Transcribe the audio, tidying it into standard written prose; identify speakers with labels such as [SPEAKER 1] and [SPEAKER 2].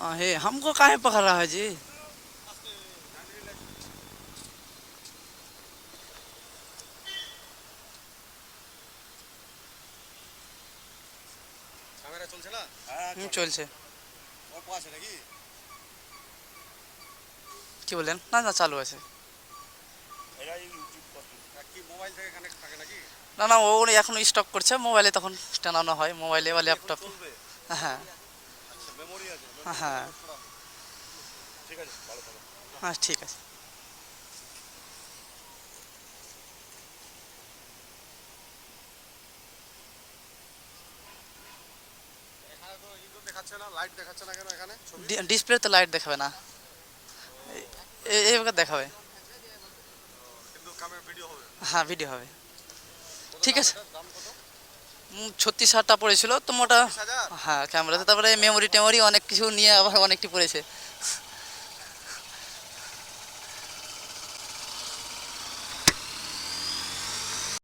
[SPEAKER 1] हे हमको काहे पकड़ रहा है जी?
[SPEAKER 2] ক্যামেরা চলছে না?
[SPEAKER 1] চলছে।
[SPEAKER 2] অল্প আছে নাকি?
[SPEAKER 1] কি বললেন? না না, চালু আছে।
[SPEAKER 2] এরাই ইউটিউব করবে। কি মোবাইল থেকে কানেক্ট থাকে নাকি?
[SPEAKER 1] না না, ও এখন স্টক করছে, মোবাইলে তখন টানানো হয়, মোবাইলে বা
[SPEAKER 2] এখন
[SPEAKER 1] ল্যাপটপে।
[SPEAKER 2] চলবে।
[SPEAKER 1] হ্যাঁ
[SPEAKER 2] আচ্ছা মেমোরি আছে, মেমোরি
[SPEAKER 1] হ্যাঁ
[SPEAKER 2] কানেক্ট করা হবে। ঠিক আছে, ভালো ভালো।
[SPEAKER 1] হ্যাঁ, ঠিক আছে।
[SPEAKER 2] এখানে তো ইন্দো দেখাচ্ছে না, লাইট দেখাচ্ছে না কেন এখানে ছবি?
[SPEAKER 1] ডিসপ্লেতে লাইট দেখাবে না, এইভাবে দেখাবে।
[SPEAKER 2] কিন্তু ক্যামেরা ভিডিও হবে।
[SPEAKER 1] হ্যাঁ, ভিডিও হবে।
[SPEAKER 2] কত
[SPEAKER 1] ঠিক
[SPEAKER 2] দাম
[SPEAKER 1] আছে।
[SPEAKER 2] এটার? দাম কত?
[SPEAKER 1] 36,000 পড়েছিল তো মোটা।
[SPEAKER 2] 36,000?
[SPEAKER 1] হ্যাঁ, ক্যামেরাতে তারপরে মেমোরি টেমোরি অনেক কিছু নিয়ে আবার অনেকটি পড়েছে।